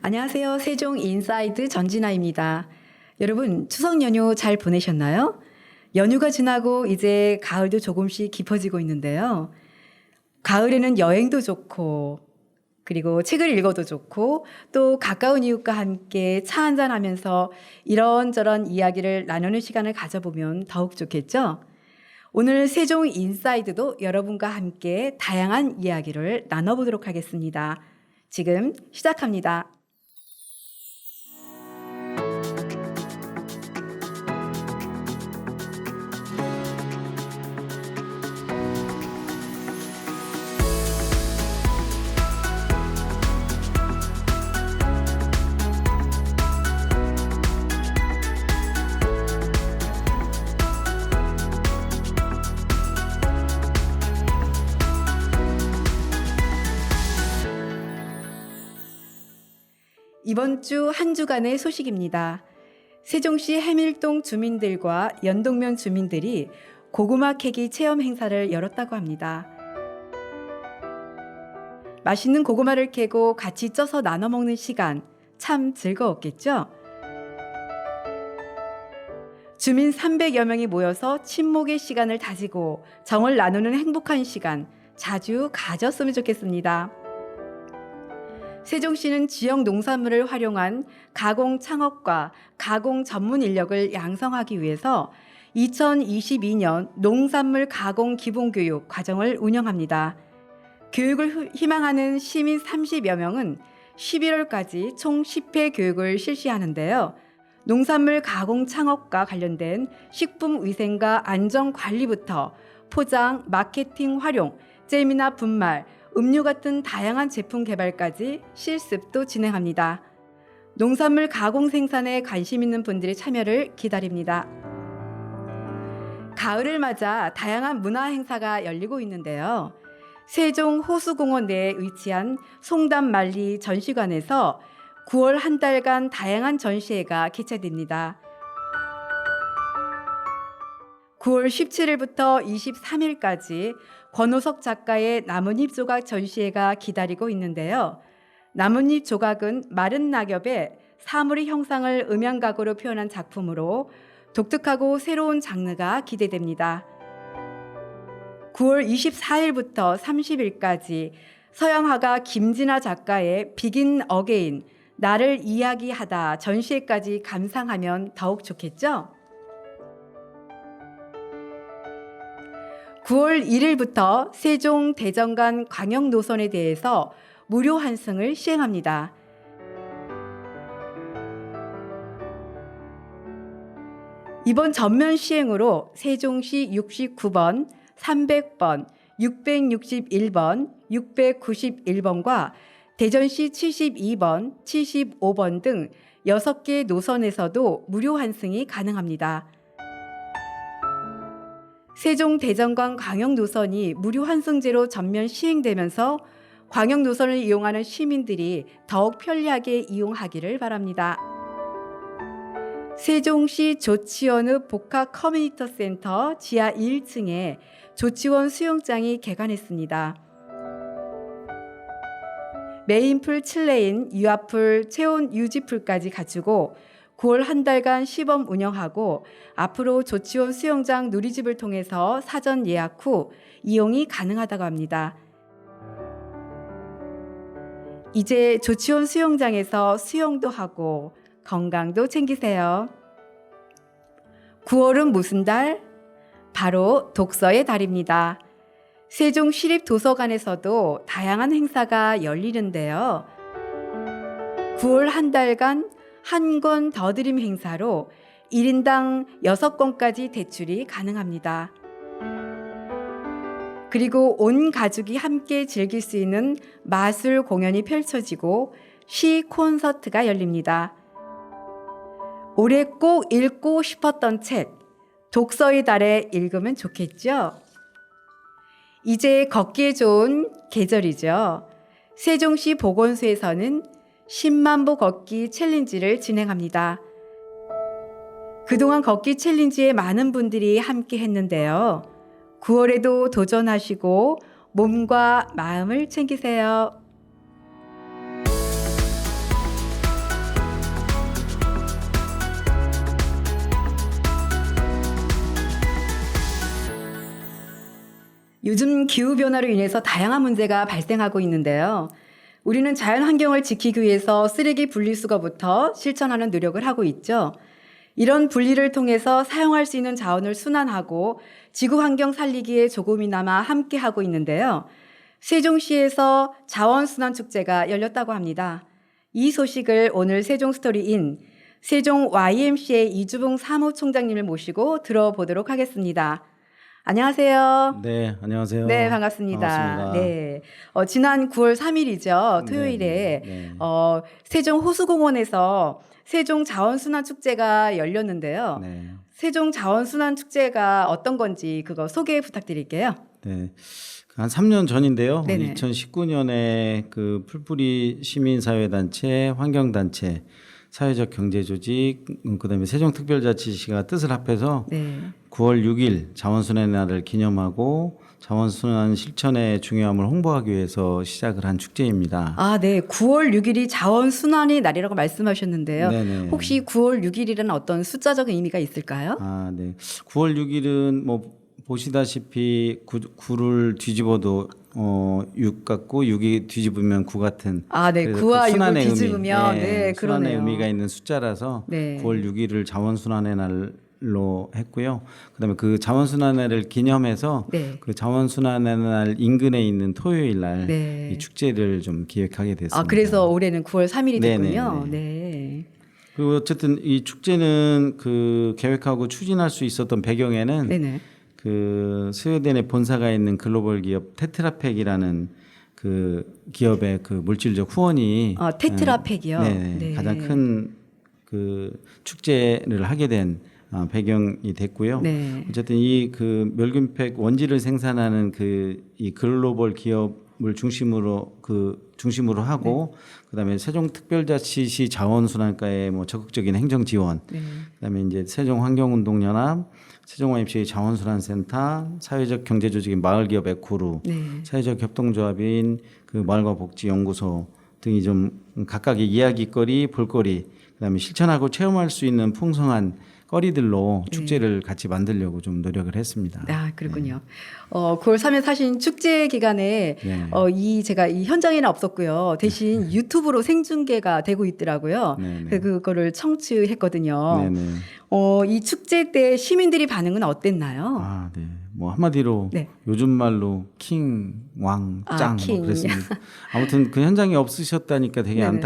안녕하세요. 세종 인사이드 전진아입니다. 여러분, 추석 연휴 잘 보내셨나요? 연휴가 지나고 이제 가을도 조금씩 깊어지고 있는데요. 가을에는 여행도 좋고, 그리고 책을 읽어도 좋고, 또 가까운 이웃과 함께 차 한잔 하면서 이런저런 이야기를 나누는 시간을 가져보면 더욱 좋겠죠? 오늘 세종 인사이드도 여러분과 함께 다양한 이야기를 나눠보도록 하겠습니다. 지금 시작합니다. 이번 주 한 주간의 소식입니다. 세종시 해밀동 주민들과 연동면 주민들이 고구마 캐기 체험 행사를 열었다고 합니다. 맛있는 고구마를 캐고 같이 쪄서 나눠 먹는 시간, 참 즐거웠겠죠? 주민 300여 명이 모여서 친목의 시간을 다지고 정을 나누는 행복한 시간, 자주 가졌으면 좋겠습니다. 세종시는 지역 농산물을 활용한 가공 창업과 가공 전문 인력을 양성하기 위해서 2022년 농산물 가공 기본교육 과정을 운영합니다. 교육을 희망하는 시민 30여 명은 11월까지 총 10회 교육을 실시하는데요. 농산물 가공 창업과 관련된 식품위생과 안전관리부터 포장, 마케팅 활용, 잼이나 분말, 음료 같은 다양한 제품 개발까지 실습도 진행합니다. 농산물 가공 생산에 관심 있는 분들의 참여를 기다립니다. 가을을 맞아 다양한 문화 행사가 열리고 있는데요. 세종 호수공원 내에 위치한 송담만리 전시관에서 9월 한 달간 다양한 전시회가 개최됩니다. 9월 17일부터 23일까지 권호석 작가의 나뭇잎 조각 전시회가 기다리고 있는데요. 나뭇잎 조각은 마른 낙엽에 사물의 형상을 음양각으로 표현한 작품으로 독특하고 새로운 장르가 기대됩니다. 9월 24일부터 30일까지 서양화가 김진아 작가의 비긴 어게인, 나를 이야기하다 전시회까지 감상하면 더욱 좋겠죠? 9월 1일부터 세종 대정간 광역 노선에 대해서 무료 환승을 시행합니다. 이번 전면 시행으로 세종시 69번, 300번, 661번, 691번과 대전시 72번, 75번 등 6개 노선에서도 무료 환승이 가능합니다. 세종 대정간 광역 노선이 무료 환승제로 전면 시행되면서 광역 노선을 이용하는 시민들이 더욱 편리하게 이용하기를 바랍니다. 세종시 조치원읍 복합 커뮤니티 센터 지하 1층에 조치원 수영장이 개관했습니다. 메인풀 7레인, 유아풀, 체온 유지풀까지 갖추고 9월 한 달간 시범 운영하고 앞으로 조치원 수영장 누리집을 통해서 사전 예약 후 이용이 가능하다고 합니다. 이제 조치원 수영장에서 수영도 하고 건강도 챙기세요. 9월은 무슨 달? 바로 독서의 달입니다. 세종시립도서관에서도 다양한 행사가 열리는데요. 9월 한 달간 한 권 더 드림 행사로 1인당 6권까지 대출이 가능합니다. 그리고 온 가족이 함께 즐길 수 있는 마술 공연이 펼쳐지고 시 콘서트가 열립니다. 올해 꼭 읽고 싶었던 책, 독서의 달에 읽으면 좋겠죠? 이제 걷기에 좋은 계절이죠. 세종시 보건소에서는 10만 보 걷기 챌린지를 진행합니다. 그동안 걷기 챌린지에 많은 분들이 함께 했는데요. 9월에도 도전하시고 몸과 마음을 챙기세요. 요즘 기후변화로 인해서 다양한 문제가 발생하고 있는데요. 우리는 자연 환경을 지키기 위해서 쓰레기 분리수거부터 실천하는 노력을 하고 있죠. 이런 분리를 통해서 사용할 수 있는 자원을 순환하고 지구 환경 살리기에 조금이나마 함께하고 있는데요. 세종시에서 자원순환 축제가 열렸다고 합니다. 이 소식을 오늘 세종스토리인 세종 YMCA 이주봉 사무총장님을 모시고 들어보도록 하겠습니다. 안녕하세요. 네, 안녕하세요. 네, 반갑습니다. 반갑습니다. 네, 지난 9월 3일이죠. 토요일에 네. 세종 호수공원에서 세종 자원순환 축제가 열렸는데요. 네. 세종 자원순환 축제가 어떤 건지 그거 소개 부탁드릴게요. 네. 한 3년 전인데요. 네네. 2019년에 그 풀뿌리 시민사회단체, 환경단체, 사회적 경제조직, 그다음에 세종특별자치시가 뜻을 합해서 네. 9월 6일 자원순환의 날을 기념하고 자원순환 실천의 중요함을 홍보하기 위해서 시작을 한 축제입니다. 아, 네. 9월 6일이 자원순환의 날이라고 말씀하셨는데요. 네네. 혹시 9월 6일이라는 어떤 숫자적인 의미가 있을까요? 아, 네. 9월 6일은 뭐 보시다시피 9를 뒤집어도 6 같고 6이 뒤집으면 9 같은. 아, 네. 그래서 9와 6을 순환의 뒤집으면 네, 순환의 그러네요. 의미가 있는 숫자라서 네. 9월 6일을 자원순환의 날로 했고요. 그다음에 그 자원순환의 날을 기념해서 네. 그 자원순환의 날 인근에 있는 토요일 날 네. 이 축제를 좀 기획하게 됐습니다. 아, 그래서 올해는 9월 3일이 됐군요. 네네네. 네. 그리고 어쨌든 이 축제는 그 계획하고 추진할 수 있었던 배경에는 네네. 그 스웨덴에 본사가 있는 글로벌 기업 테트라팩이라는 그 기업의 그 물질적 후원이 테트라팩이요. 네, 네. 가장 큰 그 축제를 하게 된 배경이 됐고요. 네. 어쨌든 이 그 멸균팩 원지를 생산하는 그 이 글로벌 기업을 중심으로 하고 그다음에 세종특별자치시 자원순환과의 뭐 적극적인 행정 지원, 네. 그다음에 이제 세종환경운동연합, 세종YMCA 자원순환센터, 사회적 경제조직인 마을기업 에코루, 네. 사회적 협동조합인 그 마을과 복지연구소 등이 좀 각각의 이야기거리, 볼거리, 그다음에 실천하고 체험할 수 있는 풍성한 거리들로 축제를 같이 만들려고 좀 노력을 했습니다. 아, 그렇군요. 9월 3일 사실 축제 기간에 네. 제가 이 현장에는 없었고요. 대신 유튜브로 생중계가 되고 있더라고요. 네네. 그거를 청취했거든요. 네네. 이 축제 때 시민들이 반응은 어땠나요? 아, 네. 뭐 한마디로 네. 요즘 말로 킹, 왕, 짱 킹. 뭐 그랬습니다. 아무튼 그 현장에 없으셨다니까 되게 네네.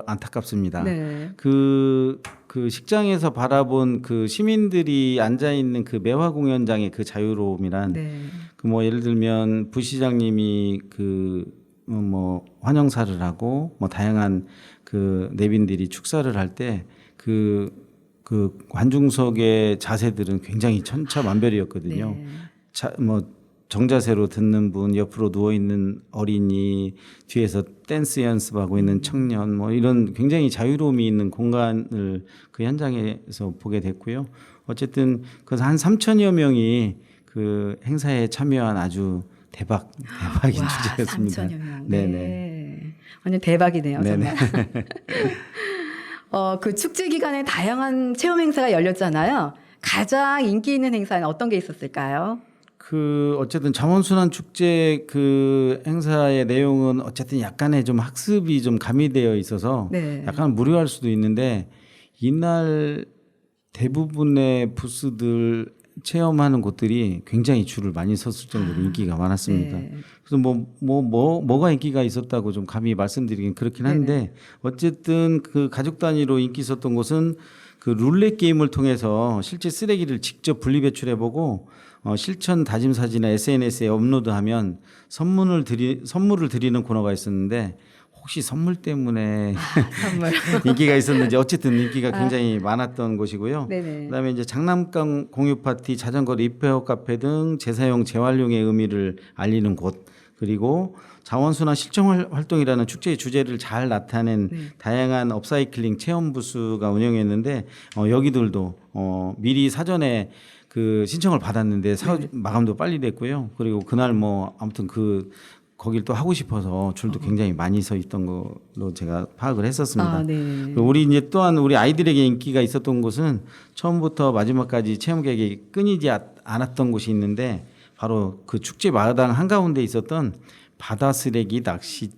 안타깝습니다. 네. 그 식장에서 바라본 그 시민들이 앉아 있는 그 매화 공연장의 그 자유로움이란 네. 그 뭐 예를 들면 부시장님이 그 뭐 환영사를 하고 뭐 다양한 그 내빈들이 축사를 할 때 그 관중석의 자세들은 굉장히 천차만별이었거든요. 네. 뭐 정자세로 듣는 분, 옆으로 누워 있는 어린이, 뒤에서 댄스 연습하고 있는 청년, 뭐 이런 굉장히 자유로움이 있는 공간을 그 현장에서 보게 됐고요. 어쨌든 그래서 한 3천여 명이 그 행사에 참여한 아주 대박인 와, 주제였습니다. 3천여 명. 네네. 네. 완전 대박이네요, 네네. 정말. 그 축제 기간에 다양한 체험 행사가 열렸잖아요. 가장 인기 있는 행사는 어떤 게 있었을까요? 그 어쨌든 자원순환 축제 그 행사의 내용은 어쨌든 약간의 좀 학습이 좀 가미되어 있어서 네. 약간 무료할 수도 있는데 이날 대부분의 부스들 체험하는 곳들이 굉장히 줄을 많이 섰을 정도로 인기가 많았습니다. 네. 그래서 뭐가 인기가 있었다고 좀 감히 말씀드리긴 그렇긴 한데 어쨌든 그 가족 단위로 인기 있었던 곳은 그 룰렛 게임을 통해서 실제 쓰레기를 직접 분리배출해보고 실천 다짐 사진을 SNS에 업로드하면 선물을 드리는 코너가 있었는데 혹시 선물 때문에 선물. 인기가 있었는지 어쨌든 인기가 굉장히 많았던 곳이고요. 네네. 그다음에 이제 장난감 공유 파티, 자전거 리페어 카페 등 재사용 재활용의 의미를 알리는 곳, 그리고 자원순환 실정 활동이라는 축제의 주제를 잘 나타낸 다양한 업사이클링 체험 부스가 운영했는데 여기들도 미리 사전에 그 신청을 받았는데 마감도 빨리 됐고요. 그리고 그날 뭐 아무튼 거길 또 하고 싶어서 줄도 굉장히 많이 서 있던 걸로 제가 파악을 했었습니다. 아, 네. 그리고 우리 이제 또한 우리 아이들에게 인기가 있었던 곳은 처음부터 마지막까지 체험객이 끊이지 않았던 곳이 있는데 바로 그 축제 마당 한가운데 있었던 바다 쓰레기 낚시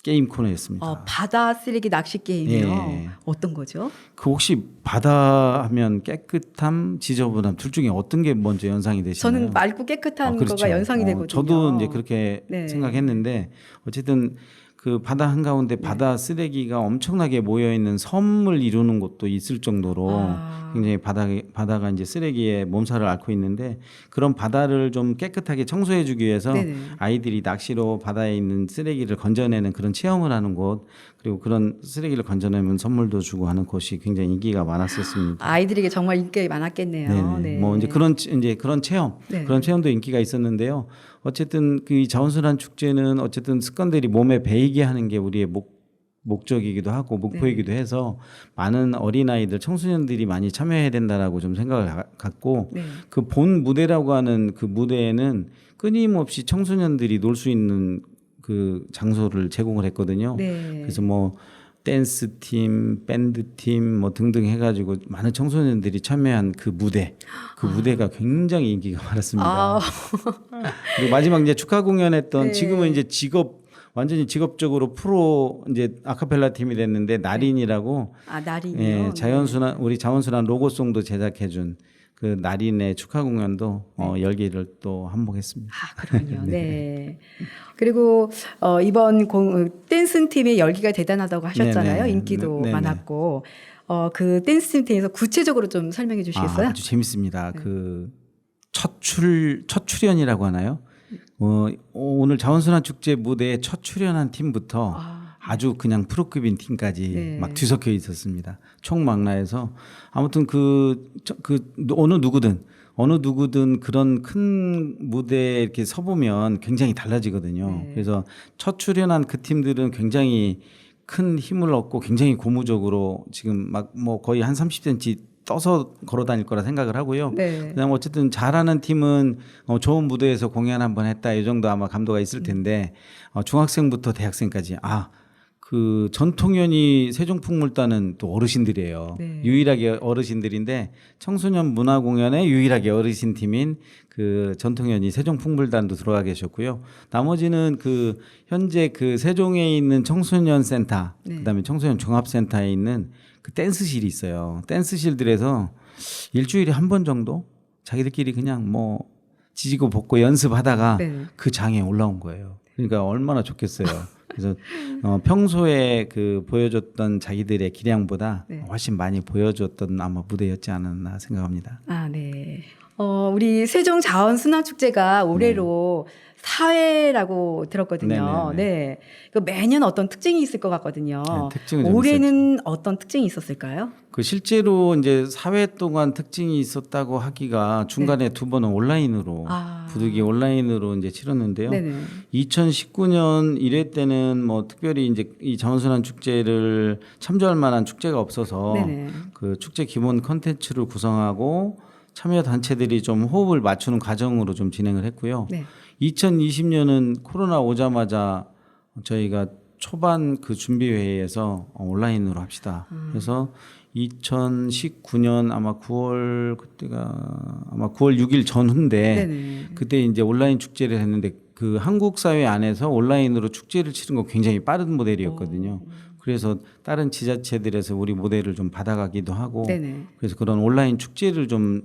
게임 코너였습니다. 바다 쓰레기 낚시 게임이요. 예. 어떤 거죠? 그 혹시 바다 하면 깨끗함, 지저분함 둘 중에 어떤 게 먼저 연상이 되시나요? 저는 맑고 깨끗한 그렇죠. 거가 연상이 되거든요. 저도 이제 그렇게 네. 생각했는데 어쨌든 그 바다 한가운데 바다 쓰레기가 엄청나게 모여 있는 섬을 이루는 곳도 있을 정도로 굉장히 바다가 이제 쓰레기에 몸살을 앓고 있는데 그런 바다를 좀 깨끗하게 청소해 주기 위해서 네네. 아이들이 낚시로 바다에 있는 쓰레기를 건져내는 그런 체험을 하는 곳 그리고 그런 쓰레기를 건져내면 선물도 주고 하는 곳이 굉장히 인기가 많았었습니다. 아이들에게 정말 인기가 많았겠네요. 네네. 네. 뭐 이제 그런 체험, 네. 그런 체험도 인기가 있었는데요. 어쨌든 그 자원순환 축제는 어쨌든 습관들이 몸에 배이게 하는 게 우리의 목적이기도 하고 목표이기도 해서 많은 어린아이들, 청소년들이 많이 참여해야 된다라고 좀 생각을 갖고 그 본 무대라고 하는 그 무대에는 끊임없이 청소년들이 놀 수 있는 그 장소를 제공을 했거든요. 그래서 뭐 댄스 팀, 밴드 팀 뭐 등등 해가지고 많은 청소년들이 참여한 그 무대가 굉장히 인기가 많았습니다. 그리고 마지막 이제 축하 공연했던 지금은 이제 완전히 직업적으로 프로 이제 아카펠라 팀이 됐는데 나린이라고 나린이요. 예, 우리 자원순환 로고송도 제작해준 그 나린의 축하 공연도 열기를 또 한몫했습니다. 그렇군요. 네. 그리고 이번 댄스 팀의 열기가 대단하다고 하셨잖아요. 인기도 많았고 그 댄스 팀에서 구체적으로 좀 설명해 주시겠어요? 아주 재밌습니다. 그 첫 출연이라고 하나요? 오늘 자원순환 축제 무대에 첫 출연한 팀부터 아주 그냥 프로급인 팀까지 막 뒤섞여 있었습니다. 총망라해서 아무튼 어느 누구든 그런 큰 무대에 이렇게 서보면 굉장히 달라지거든요. 그래서 첫 출연한 그 팀들은 굉장히 큰 힘을 얻고 굉장히 고무적으로 지금 막 뭐 거의 한 30cm 떠서 걸어 다닐 거라 생각을 하고요. 그다음 어쨌든 잘하는 팀은 좋은 무대에서 공연 한번 했다 이 정도 아마 감도가 있을 텐데 중학생부터 대학생까지 그 전통연희 세종풍물단은 또 어르신들이에요. 유일하게 어르신들인데 청소년 문화공연에 유일하게 어르신 팀인 그 전통연희 세종풍물단도 들어와 계셨고요. 나머지는 그 현재 그 세종에 있는 청소년 센터, 그다음에 청소년 종합센터에 있는 그 댄스실이 있어요. 댄스실들에서 일주일에 한 번 정도 자기들끼리 그냥 뭐 지지고 볶고 연습하다가 그 장에 올라온 거예요. 그러니까 얼마나 좋겠어요. 그래서 평소에 그 보여줬던 자기들의 기량보다 훨씬 많이 보여줬던 아마 무대였지 않았나 생각합니다. 네. 우리 세종 자원순환축제가 올해로 4회라고 들었거든요. 네. 그 매년 어떤 특징이 있을 것 같거든요. 올해는 어떤 특징이 있었을까요? 그 실제로 이제 4회 동안 특징이 있었다고 하기가 중간에 두 번은 온라인으로 부득이 온라인으로 이제 치렀는데요. 2019년 1회 때는 뭐 특별히 이제 이 자원순환 축제를 참조할 만한 축제가 없어서 그 축제 기본 컨텐츠를 구성하고 참여 단체들이 좀 호흡을 맞추는 과정으로 좀 진행을 했고요. 2020년은 코로나 오자마자 저희가 초반 그 준비회의에서 온라인으로 합시다. 그래서 2019년 아마 9월 6일 전후인데 그때 이제 온라인 축제를 했는데 그 한국 사회 안에서 온라인으로 축제를 치른 거 굉장히 빠른 모델이었거든요. 그래서 다른 지자체들에서 우리 모델을 좀 받아가기도 하고 그래서 그런 온라인 축제를 좀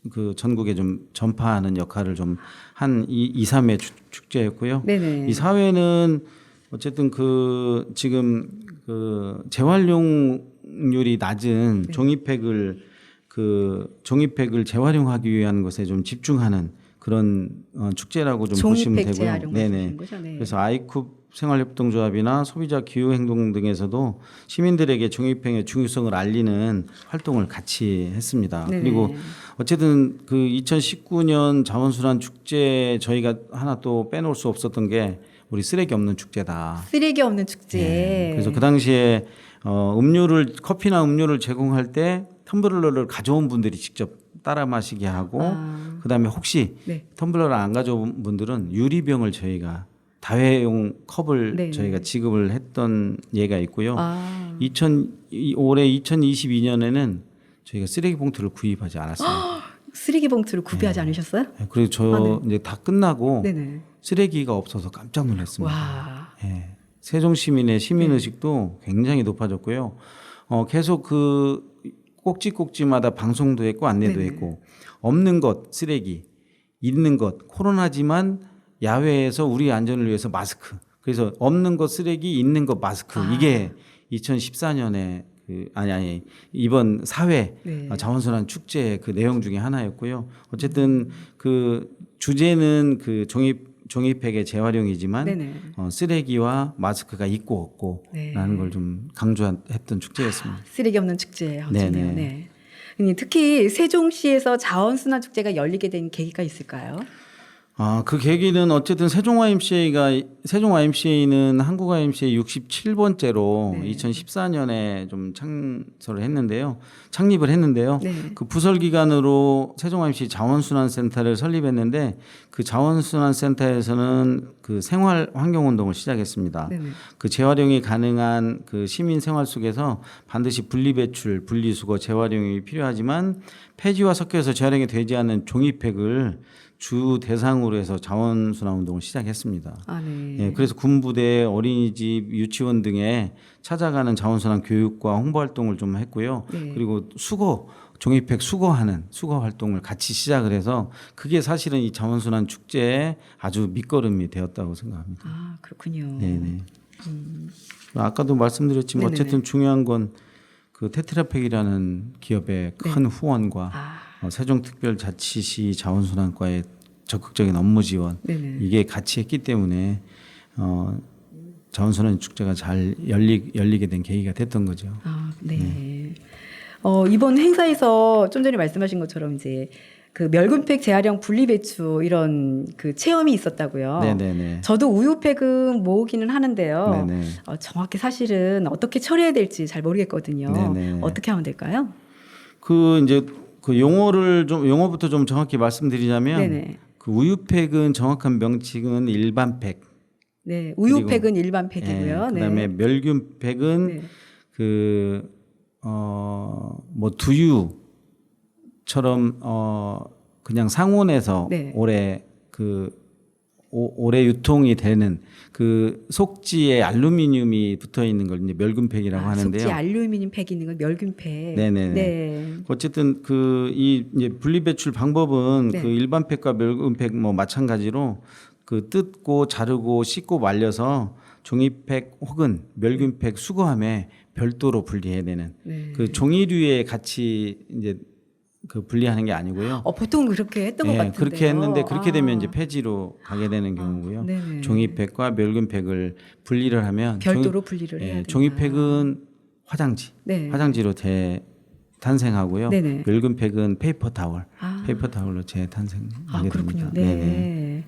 그 전국에 좀 전파하는 역할을 좀 한 2, 3회 축제였고요. 이 4회는 어쨌든 그 지금 그 재활용률이 낮은 종이팩을 재활용하기 위한 것에 좀 집중하는 그런 축제라고 좀 보시면 되고요. 그래서 아이쿱 생활협동조합이나 소비자 기후행동 등에서도 시민들에게 종이팩의 중요성을 알리는 활동을 같이 했습니다. 네네. 그리고 어쨌든 그 2019년 자원순환 축제 저희가 하나 또 빼놓을 수 없었던 게 우리 쓰레기 없는 축제다. 쓰레기 없는 축제. 예, 그래서 그 당시에 음료를 커피나 음료를 제공할 때 텀블러를 가져온 분들이 직접 따라 마시게 하고 그다음에 혹시 네. 텀블러를 안 가져온 분들은 유리병을 저희가 다회용 컵을 네네. 저희가 지급을 했던 예가 있고요. 아. 올해 2022년에는 저희가 쓰레기 봉투를 구입하지 않았습니다. 쓰레기 봉투를 구비하지 않으셨어요? 예, 그리고 저 이제 다 끝나고 네네. 쓰레기가 없어서 깜짝 놀랐습니다. 와. 예. 세종 시민의 시민 의식도 굉장히 높아졌고요. 계속 그 꼭지꼭지마다 방송도 했고 안내도 네네. 했고 없는 것 쓰레기, 있는 것 코로나지만 야외에서 우리 안전을 위해서 마스크. 그래서 없는 것 쓰레기, 있는 것 마스크. 이게 2014년에 이번 사회 네. 자원순환 축제의 그 내용 중에 하나였고요. 어쨌든 그 주제는 그 종이팩의 재활용이지만 네네. 쓰레기와 마스크가 있고 없고라는 네. 걸 좀 강조했던 축제였습니다. 쓰레기 없는 축제예요. 네네. 네. 특히 세종시에서 자원순환 축제가 열리게 된 계기가 있을까요? 그 계기는 어쨌든 세종 YMCA는 한국 YMCA 67번째로 네. 2014년에 좀 창립을 했는데요. 네. 그 부설 기관으로 세종 YMCA 자원순환센터를 설립했는데 그 자원순환센터에서는 그 생활 환경 운동을 시작했습니다. 네네. 그 재활용이 가능한 그 시민 생활 속에서 반드시 분리배출, 분리수거, 재활용이 필요하지만 폐지와 섞여서 재활용이 되지 않는 종이팩을 주 대상으로 해서 자원순환 운동을 시작했습니다. 네. 예, 그래서 군부대, 어린이집, 유치원 등에 찾아가는 자원순환 교육과 홍보 활동을 좀 했고요. 네. 그리고 종이팩 수거 활동을 같이 시작을 해서 그게 사실은 이 자원순환 축제의 아주 밑거름이 되었다고 생각합니다. 그렇군요. 네네. 아까도 말씀드렸지만 네네네. 어쨌든 중요한 건 그 테트라팩이라는 기업의 큰 후원과 세종특별자치시 자원순환과의 적극적인 업무 지원 네네. 이게 같이 했기 때문에 자원순환 축제가 잘 열리게 된 계기가 됐던 거죠. 네. 이번 행사에서 좀 전에 말씀하신 것처럼 이제 그 멸균팩 재활용 분리배출 이런 그 체험이 있었다고요. 네네네. 저도 우유팩은 모으기는 하는데요. 네네. 정확히 사실은 어떻게 처리해야 될지 잘 모르겠거든요. 네네. 어떻게 하면 될까요? 그 이제 그 용어부터 좀 정확히 말씀드리자면 네네. 그 우유팩은 정확한 명칭은 일반 팩. 네, 우유팩은 일반 팩이고요. 예, 그다음에 네. 멸균팩은 네. 뭐 두유처럼 그냥 상온에서 네. 오래 유통이 되는 그 속지에 알루미늄이 붙어 있는 걸 이제 멸균팩이라고 하는데요. 속지 알루미늄 팩이 있는 건 멸균팩. 네네네. 네. 어쨌든 이 이제 분리배출 방법은 네. 그 일반 팩과 멸균팩 뭐 마찬가지로 그 뜯고 자르고 씻고 말려서 종이팩 혹은 멸균팩 수거함에 별도로 분리해야 되는 네. 그 종이류에 같이 이제 그 분리하는 게 아니고요. 보통 그렇게 했던 것 예, 같은데요. 그렇게 했는데 그렇게 되면 이제 폐지로 가게 되는 경우고요. 네네. 종이팩과 멸균팩을 분리를 하면 별도로 분리를 해야 된다. 종이팩은 네. 화장지로 재탄생하고요. 네네. 멸균팩은 페이퍼 타월로 재탄생하게 그렇군요. 됩니다. 네.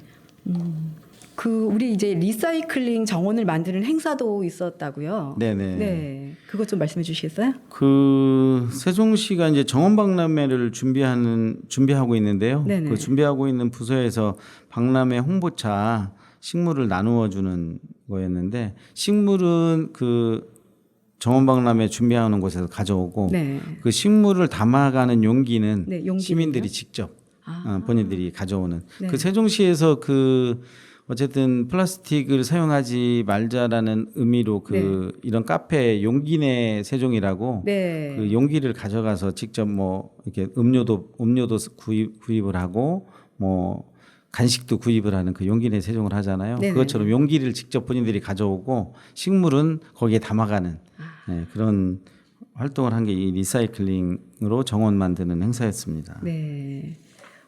그 우리 이제 리사이클링 정원을 만드는 행사도 있었다고요. 네네. 네. 그것 좀 말씀해 주시겠어요? 그 세종시가 이제 정원 박람회를 준비하고 있는데요. 네네. 그 준비하고 있는 부서에서 박람회 홍보차 식물을 나누어 주는 거였는데 식물은 그 정원 박람회 준비하는 곳에서 가져오고 네. 그 식물을 담아가는 용기는 네, 용기는요? 시민들이 직접 본인들이 가져오는 네. 그 세종시에서 그 어쨌든 플라스틱을 사용하지 말자라는 의미로 이런 카페 용기내 세종이라고 네. 그 용기를 가져가서 직접 뭐 이렇게 음료도 구입을 하고 뭐 간식도 구입을 하는 그 용기내 세종을 하잖아요. 네네. 그것처럼 용기를 직접 본인들이 가져오고 식물은 거기에 담아가는 그런 활동을 한 게 이 리사이클링으로 정원 만드는 행사였습니다. 네.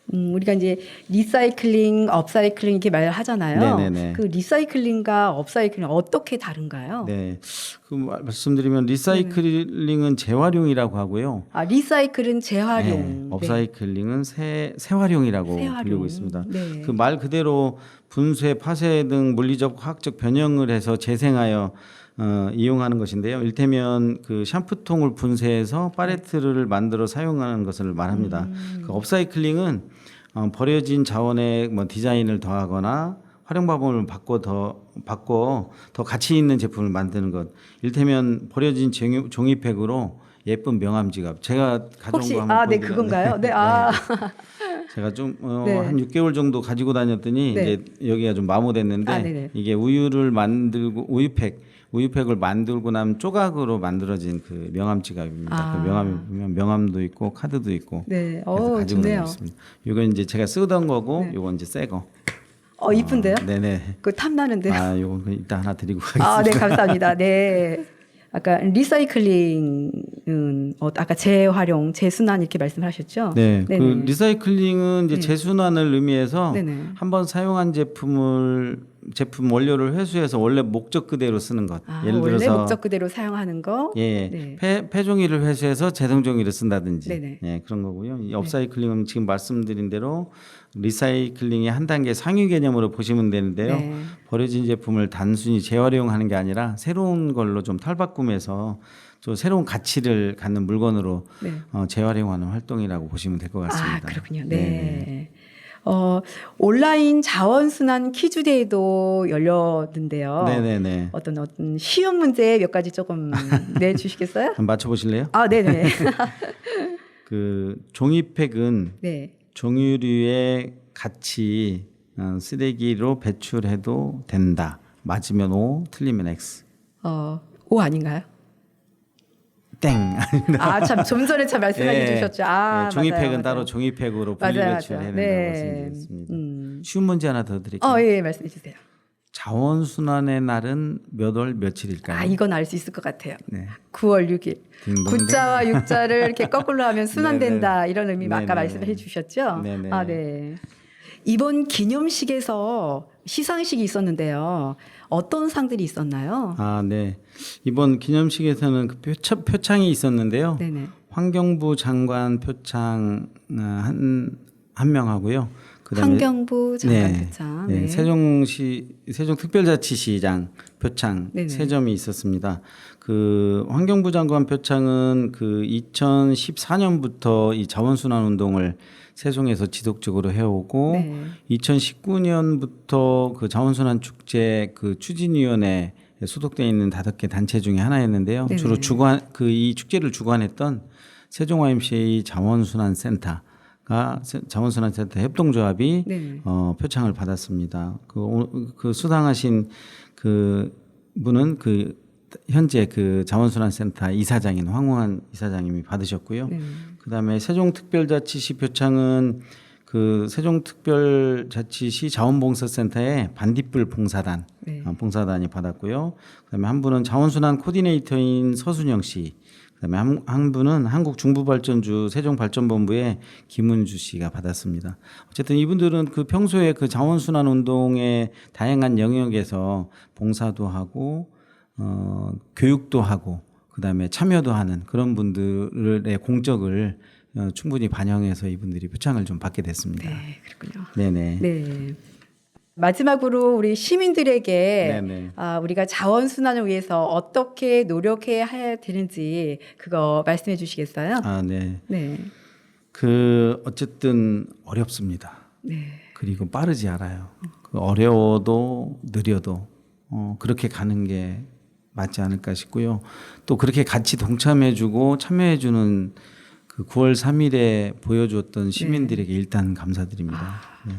우리가 이제 리사이클링, 업사이클링 이렇게 말을 하잖아요. 네네네. 그 리사이클링과 업사이클링 어떻게 다른가요? 네, 그 말씀드리면 리사이클링은 재활용이라고 하고요. 아, 리사이클은 재활용, 네, 업사이클링은 재활용이라고 재활용. 불리고 있습니다. 네. 그 말 그대로 분쇄, 파쇄 등 물리적, 화학적 변형을 해서 재생하여 이용하는 것인데요. 일테면 그 샴푸통을 분쇄해서 팔레트를 만들어 사용하는 것을 말합니다. 그 업사이클링은 버려진 자원의 뭐 디자인을 더하거나 활용 방법을 바꿔 더 가치 있는 제품을 만드는 것. 일테면 버려진 종이팩으로 예쁜 명함 지갑. 제가 가져온 혹시 거 한번 네, 보여드릴까요? 그건가요? 네, 아, 제가 좀 네. 한 6개월 정도 가지고 다녔더니 네. 이제 여기가 좀 마모됐는데 네네. 이게 우유를 만들고 우유팩을 만들고 나면 조각으로 만들어진 그 명함 지갑입니다. 아. 그 명함도 있고 카드도 있고. 네, 그래서 가지고 좋네요. 다녔습니다. 이건 이제 제가 쓰던 거고, 네. 이건 이제 새 거. 이쁜데요? 네네. 그 탐나는데요. 이건 이따 하나 드리고 가겠습니다. 아, 네, 감사합니다. 네. 아까 리사이클링은 아까 재활용, 재순환 이렇게 말씀하셨죠? 네, 그 네네. 리사이클링은 이제 네. 재순환을 의미해서 네네. 한번 사용한 제품 원료를 회수해서 원래 목적 그대로 쓰는 것. 아, 예를 원래 들어서 목적 그대로 사용하는 거. 예, 네. 폐종이를 회수해서 재생종이를 쓴다든지 네네. 예, 그런 거고요. 이 업사이클링은 지금 말씀드린 대로 리사이클링의 한 단계 상위 개념으로 보시면 되는데요. 네. 버려진 제품을 단순히 재활용하는 게 아니라 새로운 걸로 좀 탈바꿈해서 좀 새로운 가치를 갖는 물건으로 네. 재활용하는 활동이라고 보시면 될 것 같습니다. 아, 그렇군요. 네네. 네. 온라인 자원순환 퀴즈데이도 열렸는데요. 네네네. 어떤 쉬운 문제 몇 가지 조금 내주시겠어요? 한번 맞춰보실래요? 아, 네네. 그 종이팩은 네. 종이류의 가치 쓰레기로 배출해도 된다. 맞으면 O, 틀리면 X. O 아닌가요? 땡. 아, 참, 좀 전에 참 말씀해 주셨죠. 아, 종이팩은 맞아요, 따로 맞아요. 종이팩으로 맞아요, 분리 배출해야 맞아요. 된다고 네. 말씀드렸습니다. 쉬운 문제 하나 더 드릴게요. 예, 말씀해 주세요. 자원순환의 날은 몇 월 며칠일까요? 아, 이건 알 수 있을 것 같아요. 네. 9월 6일. 딩동댕. 구자와 육자를 이렇게 거꾸로 하면 순환된다. 이런 의미 아까 네네. 말씀해 주셨죠? 네네. 아, 네. 이번 기념식에서 시상식이 있었는데요. 어떤 상들이 있었나요? 아, 네. 이번 기념식에서는 그 표창이 있었는데요. 네네. 환경부 장관 표창 한 명하고요. 그다음에 환경부 장관 네. 표창. 네. 네. 세종특별자치시장 표창 네네. 세 점이 있었습니다. 그 환경부 장관 표창은 그 2014년부터 이 자원순환 운동을 세종에서 지속적으로 해오고 네. 2019년부터 그 자원순환 축제 그 추진위원회에 소속돼 있는 5개 단체 중에 하나였는데요. 네네. 주로 이 축제를 주관했던 세종 YMCA 자원순환센터가 자원순환센터 협동조합이 네. 표창을 받았습니다. 그 수상하신 그 분은 그 현재 그 자원순환센터 이사장인 황우한 이사장님이 받으셨고요. 네. 그다음에 세종특별자치시 표창은 그 세종특별자치시 자원봉사센터의 반딧불 봉사단 네. 봉사단이 받았고요. 그다음에 한 분은 자원순환 코디네이터인 서순영 씨. 그다음에 한 분은 한국중부발전주 세종발전본부의 김은주 씨가 받았습니다. 어쨌든 이분들은 그 평소에 그 자원순환 운동의 다양한 영역에서 봉사도 하고 교육도 하고 그다음에 참여도 하는 그런 분들의 공적을 충분히 반영해서 이분들이 표창을 좀 받게 됐습니다. 네, 그렇군요. 네네. 네. 마지막으로 우리 시민들에게 네네. 우리가 자원순환을 위해서 어떻게 노력해야 되는지 그거 말씀해 주시겠어요? 아, 네. 네. 그 어쨌든 어렵습니다. 네. 그리고 빠르지 않아요. 그 어려워도 느려도 그렇게 가는 게 맞지 않을까 싶고요. 또 그렇게 같이 동참해주고 참여해주는 그 9월 3일에 보여주었던 시민들에게 일단 감사드립니다. 네.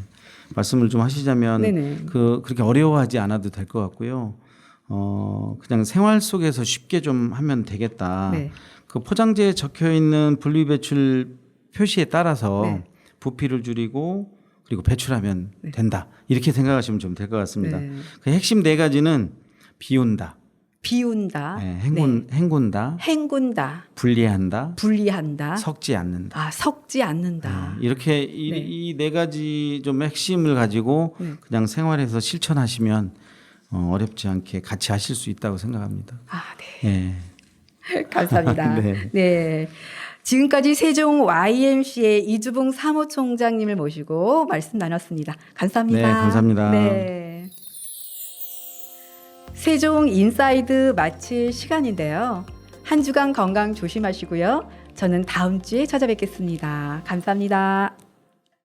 말씀을 좀 하시자면 네네. 그렇게 어려워하지 않아도 될 것 같고요. 그냥 생활 속에서 쉽게 좀 하면 되겠다. 네. 그 포장지에 적혀 있는 분리배출 표시에 따라서 네. 부피를 줄이고 그리고 배출하면 된다. 이렇게 생각하시면 좀 될 것 같습니다. 네. 그 핵심 4가지는 비운다, 비운다, 네, 행군다, 행군다, 분리한다, 분리한다, 섞지 않는다. 섞지 않는다. 이렇게 네. 이 네 가지 좀 핵심을 가지고 그냥 생활에서 실천하시면 어렵지 않게 같이 하실 수 있다고 생각합니다. 네. 네. 감사합니다. 네. 네. 지금까지 세종 YMCA 이주봉 사무총장님을 모시고 말씀 나눴습니다. 감사합니다. 네, 감사합니다. 네. 세종 인사이드 마칠 시간인데요. 한 주간 건강 조심하시고요. 저는 다음 주에 찾아뵙겠습니다. 감사합니다.